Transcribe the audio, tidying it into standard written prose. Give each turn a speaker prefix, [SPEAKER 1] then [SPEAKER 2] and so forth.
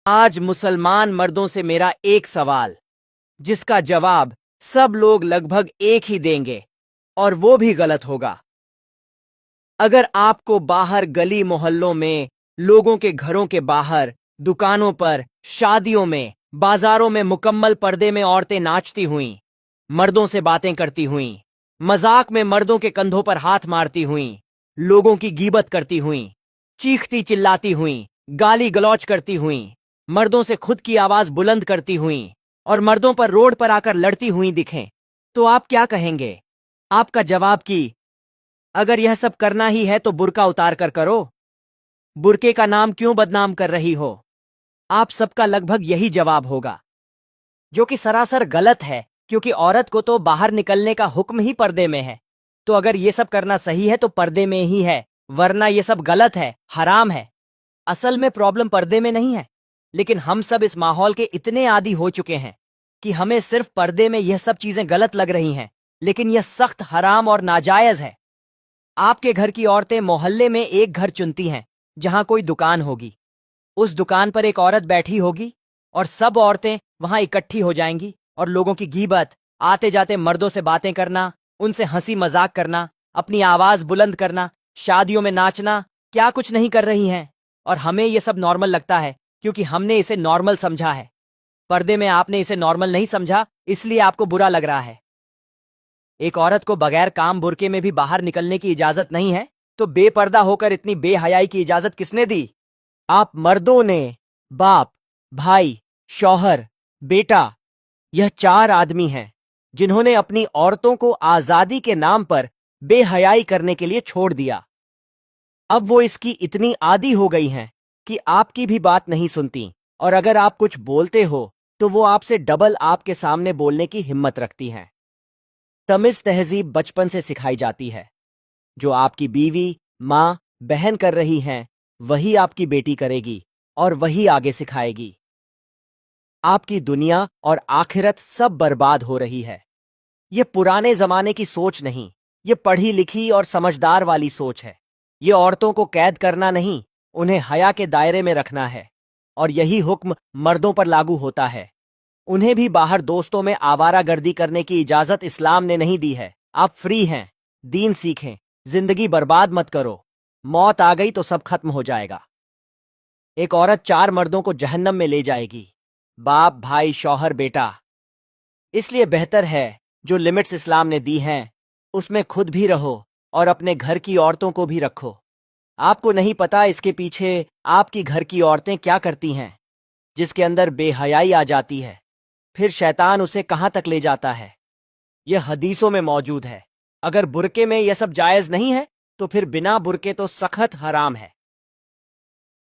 [SPEAKER 1] आज मुसलमान मर्दों से मेरा एक सवाल, जिसका जवाब सब लोग लगभग एक ही देंगे, और वो भी गलत होगा। अगर आपको बाहर गली मोहल्लों में, लोगों के घरों के बाहर, दुकानों पर, शादियों में, बाजारों में मुकम्मल पर्दे में औरतें नाचती हुईं, मर्दों से बातें करती हुईं, मजाक में मर्दों के कंधों पर हाथ मारती हुईं, लोगों की गीबत करती हुईं, चीखती चिल्लाती हुईं, गाली गलौज करती हुईं, मर्दों से खुद की आवाज बुलंद करती हुईं और मर्दों पर रोड पर आकर लड़ती हुईं दिखें, तो आप क्या कहेंगे? आपका जवाब कि अगर यह सब करना ही है तो बुर्का उतार कर करो। बुर्के का नाम क्यों बदनाम कर रही हो? आप सबका लगभग यही जवाब होगा, जो कि सरासर गलत है, क्योंकि औरत को तो बाहर निकलने का हुक्म ही पर्दे में है। तो अगर ये सब करना सही है तो पर्दे में ही है, वरना ये सब गलत है, हराम है। असल में प्रॉब्लम पर्दे में नहीं है, लेकिन हम सब इस माहौल के इतने आदी हो चुके हैं कि हमें सिर्फ पर्दे में यह सब चीजें गलत लग रही हैं, लेकिन यह सख्त हराम और नाजायज है। आपके घर की औरतें मोहल्ले में एक घर चुनती हैं जहां कोई दुकान होगी। उस दुकान पर एक औरत बैठी होगी और सब औरतें वहां इकट्ठी हो जाएंगी और लोगों की गीबत, आते जाते मर्दों से बातें करना, उनसे हंसी मजाक करना, अपनी आवाज बुलंद करना, शादियों में नाचना, क्या कुछ नहीं कर रही हैं। और हमें यह सब नॉर्मल लगता है क्योंकि हमने इसे नॉर्मल समझा है। पर्दे में आपने इसे नॉर्मल नहीं समझा, इसलिए आपको बुरा लग रहा है। एक औरत को बगैर काम बुर्के में भी बाहर निकलने की इजाजत नहीं है, तो बेपर्दा होकर इतनी बेहयाई की इजाजत किसने दी? आप मर्दों ने। बाप, भाई, शौहर, बेटा, यह 4 आदमी हैं जिन्होंने अपनी औरतों को आजादी के नाम पर बेहयाई करने के लिए छोड़ दिया। अब वो इसकी इतनी आदी हो गई हैं कि आपकी भी बात नहीं सुनती, और अगर आप कुछ बोलते हो तो वो आपसे डबल आपके सामने बोलने की हिम्मत रखती हैं। तमीज तहजीब बचपन से सिखाई जाती है। जो आपकी बीवी, माँ, बहन कर रही हैं, वही आपकी बेटी करेगी और वही आगे सिखाएगी। आपकी दुनिया और आखिरत सब बर्बाद हो रही है। ये पुराने जमाने की सोच नहीं, ये पढ़ी लिखी और समझदार वाली सोच है। ये औरतों को कैद करना नहीं, उन्हें हया के दायरे में रखना है, और यही हुक्म मर्दों पर लागू होता है। उन्हें भी बाहर दोस्तों में आवारागर्दी करने की इजाजत इस्लाम ने नहीं दी है। आप फ्री हैं, दीन सीखें, जिंदगी बर्बाद मत करो। मौत आ गई तो सब खत्म हो जाएगा। एक औरत 4 मर्दों को जहन्नम में ले जाएगी, बाप, भाई, शौहर, बेटा। इसलिए बेहतर है जो लिमिट्स इस्लाम ने दी हैं उसमें खुद भी रहो और अपने घर की औरतों को भी रखो। आपको नहीं पता इसके पीछे आपकी घर की औरतें क्या करती हैं। जिसके अंदर बेहयाई आ जाती है, फिर शैतान उसे कहां तक ले जाता है। यह हदीसों में मौजूद है। अगर बुर्के में यह सब जायज नहीं है तो फिर बिना बुर्के तो सख्त हराम है।